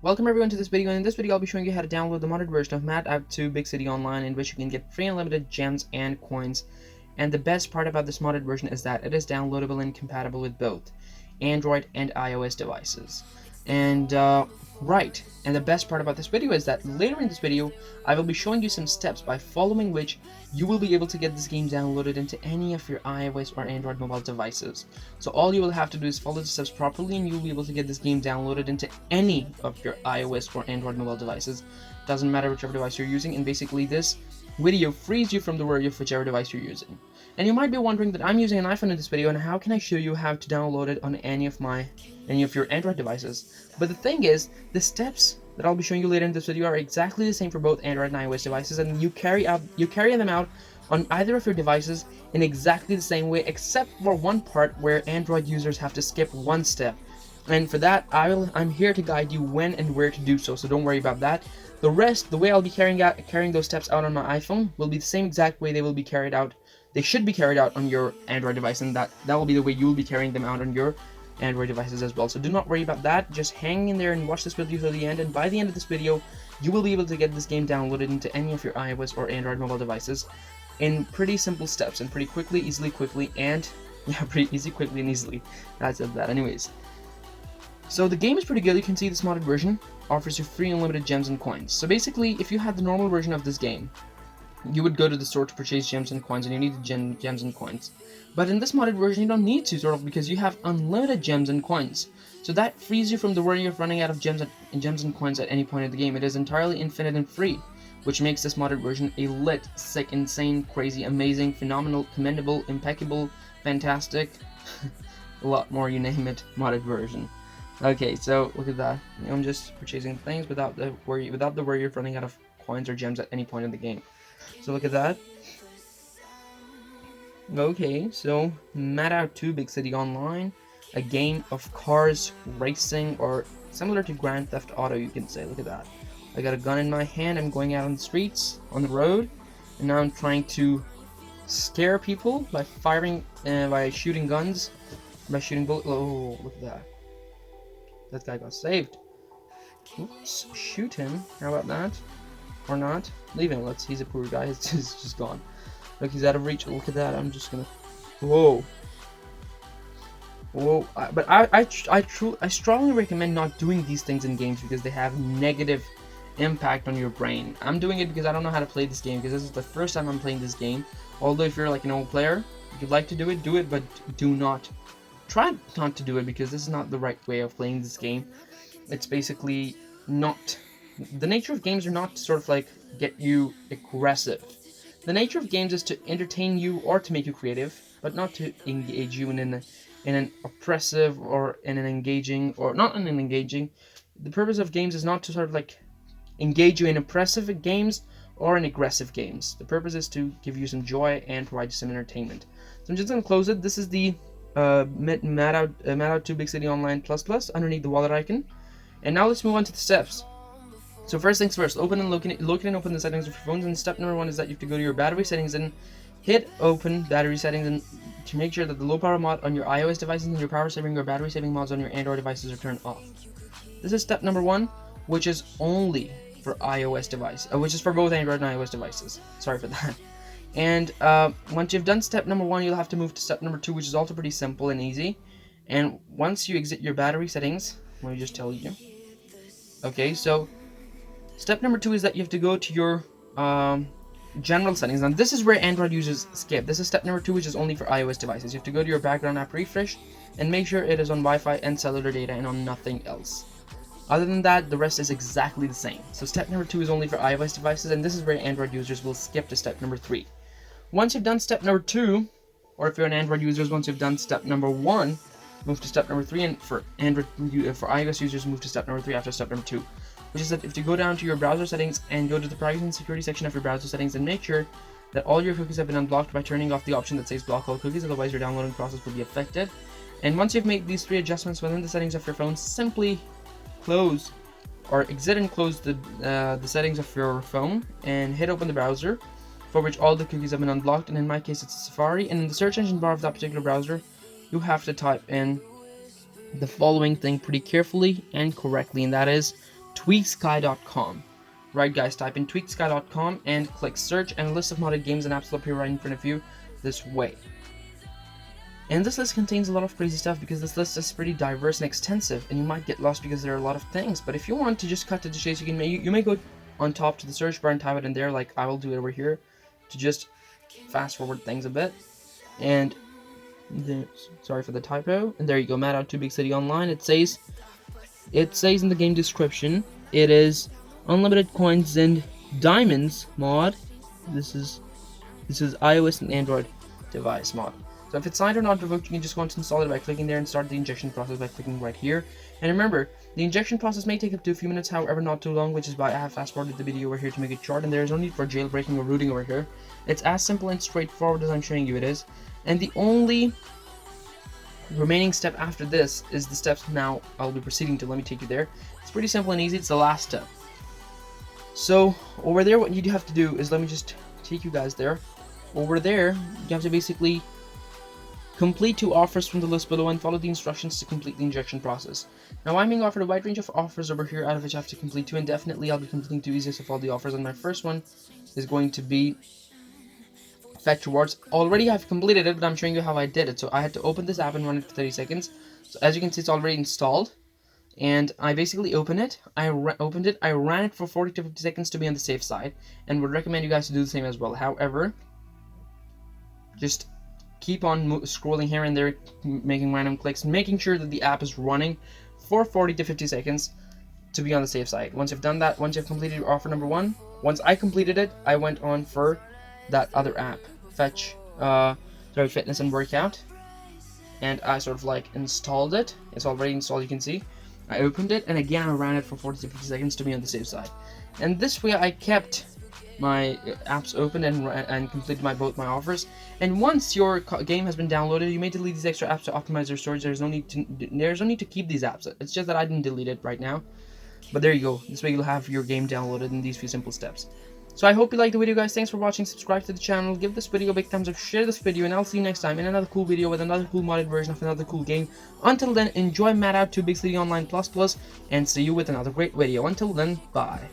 Welcome everyone to this video, and in this video I'll be showing you how to download the modded version of MadOut2 BigCityOnline, in which you can get free unlimited gems and coins. And the best part about this modded version is that it is downloadable and compatible with both Android and iOS devices. And the best part about this video is that later in this video I will be showing you some steps by following which you will be able to get this game downloaded into any of your iOS or Android mobile devices. So all you will have to do is follow the steps properly and you'll be able to get this game downloaded into any of your iOS or Android mobile devices. Doesn't matter whichever device you're using, and basically this video frees you from the worry of whichever device you're using. And you might be wondering that I'm using an iPhone in this video, and how can I show you how to download it on any of your Android devices? But the thing is, the steps that I'll be showing you later in this video are exactly the same for both Android and iOS devices, and you carry them out on either of your devices in exactly the same way, except for one part where Android users have to skip one step. And for that, I'm here to guide you when and where to do so don't worry about that. The way I'll be carrying those steps out on my iPhone will be the same exact way they should be carried out on your Android device, and that will be the way you'll be carrying them out on your Android devices as well. So do not worry about that, just hang in there and watch this video till the end, and by the end of this video, you will be able to get this game downloaded into any of your iOS or Android mobile devices in pretty simple steps, and pretty quickly, and easily. I said that anyways. So the game is pretty good. You can see this modded version offers you free unlimited gems and coins. So basically, if you had the normal version of this game, you would go to the store to purchase gems and coins, and you need the gems and coins. But in this modded version, you don't need to, because you have unlimited gems and coins. So that frees you from the worry of running out of gems and coins at any point in the game. It is entirely infinite and free, which makes this modded version a lit, sick, insane, crazy, amazing, phenomenal, commendable, impeccable, fantastic, a lot more, you name it, modded version. Okay, so look at that. I'm just purchasing things without the worry of running out of coins or gems at any point in the game. So look at that. Okay, so MadOut2 BigCityOnline, a game of cars racing, or similar to Grand Theft Auto, you can say. Look at that. I got a gun in my hand. I'm going out on the streets, on the road, and now I'm trying to scare people by shooting guns, by shooting bullets. Oh, look at that. That guy got saved. Oops, shoot him. How about that? Or not? Leave him. He's a poor guy. He's just gone. Look, he's out of reach. Look at that. I'm just gonna. Whoa. Whoa. But I strongly recommend not doing these things in games because they have negative impact on your brain. I'm doing it because I don't know how to play this game, because this is the first time I'm playing this game. Although if you're like an old player, if you'd like to do it, but try not to do it, because this is not the right way of playing this game. It's basically not. The nature of games are not to sort of like get you aggressive. The nature of games is to entertain you or to make you creative, but not to engage you in an oppressive or in an engaging, or not in an engaging. The purpose of games is not to sort of like engage you in oppressive games or in aggressive games. The purpose is to give you some joy and provide you some entertainment. So I'm just going to close it. This is the MadOut2 BigCityOnline++ underneath the wallet icon. And now let's move on to the steps. So first things first, locate and open the settings of your phones, and step number 1 is that you have to go to your battery settings and hit open battery settings, and to make sure that the low power mod on your iOS devices and your power saving or battery saving mods on your Android devices are turned off. This is step number 1, which is only for iOS device, which is for both Android and iOS devices. Sorry for that. And once you've done step number 1, you'll have to move to step number 2, which is also pretty simple and easy. And once you exit your battery settings, let me just tell you. Okay, so step number 2 is that you have to go to your general settings. Now this is where Android users skip. This is step number 2, which is only for iOS devices. You have to go to your background app refresh and make sure it is on Wi-Fi and cellular data and on nothing else. Other than that, the rest is exactly the same. So step number 2 is only for iOS devices, and this is where Android users will skip to step number 3. Once you've done step number 2, or if you're an Android user, once you've done step number 1, move to step number 3, and for iOS users, move to step number 3 after step number 2. Which is that if you go down to your browser settings and go to the privacy and security section of your browser settings, and make sure that all your cookies have been unblocked by turning off the option that says block all cookies, otherwise your downloading process will be affected. And once you've made these 3 adjustments within the settings of your phone, simply close or exit and close the settings of your phone and hit open the browser, for which all the cookies have been unblocked, and in my case it's Safari. And in the search engine bar of that particular browser, you have to type in the following thing pretty carefully and correctly, and that is tweaksky.com. Right guys, type in tweaksky.com and click search, and a list of modded games and apps will appear right in front of you this way. And this list contains a lot of crazy stuff because this list is pretty diverse and extensive, and you might get lost because there are a lot of things. But if you want to just cut to the chase, you may go on top to the search bar and type it in there, like I will do it over here, to just fast forward things a bit. And sorry for the typo. And there you go, MadOut2 BigCityOnline. It says in the game description, it is unlimited coins and diamonds mod. This is iOS and Android device mod. So if it's signed or not revoked, you can just go and install it by clicking there and start the injection process by clicking right here. And remember, the injection process may take up to a few minutes, however not too long, which is why I have fast forwarded the video over here to make it short, and there is no need for jailbreaking or rooting over here. It's as simple and straightforward as I'm showing you it is. And the only remaining step after this is the steps now I'll be proceeding to. Let me take you there. It's pretty simple and easy. It's the last step. So over there, what you have to do is, let me just take you guys there. Over there, you have to basically complete 2 offers from the list below and follow the instructions to complete the injection process. Now I'm being offered a wide range of offers over here, out of which I have to complete 2, and definitely I'll be completing 2 easiest of all the offers, and my first one is going to be fetch rewards. Already I've completed it, but I'm showing you how I did it. So I had to open this app and run it for 30 seconds. So as you can see, it's already installed, and I basically opened it, I ran it for 40 to 50 seconds to be on the safe side, and would recommend you guys to do the same as well. However, just keep on scrolling here and there, making random clicks, making sure that the app is running for 40 to 50 seconds to be on the safe side. Once you've done that, once you've completed your offer number 1, once I completed it, I went on for that other app, Fitness and Workout, and I sort of like installed it. It's already installed, you can see. I opened it, and again I ran it for 40 to 50 seconds to be on the safe side. And this way I kept my apps open and completed both my offers. And once your game has been downloaded, you may delete these extra apps to optimize your storage. There's no need to keep these apps. It's just that I didn't delete it right now. But there you go. This way you'll have your game downloaded in these few simple steps. So I hope you liked the video, guys. Thanks for watching. Subscribe to the channel, give this video a big thumbs up, share this video, and I'll see you next time in another cool video with another cool modded version of another cool game. Until then, enjoy MadOut2 BigCityOnline++, and see you with another great video. Until then, bye.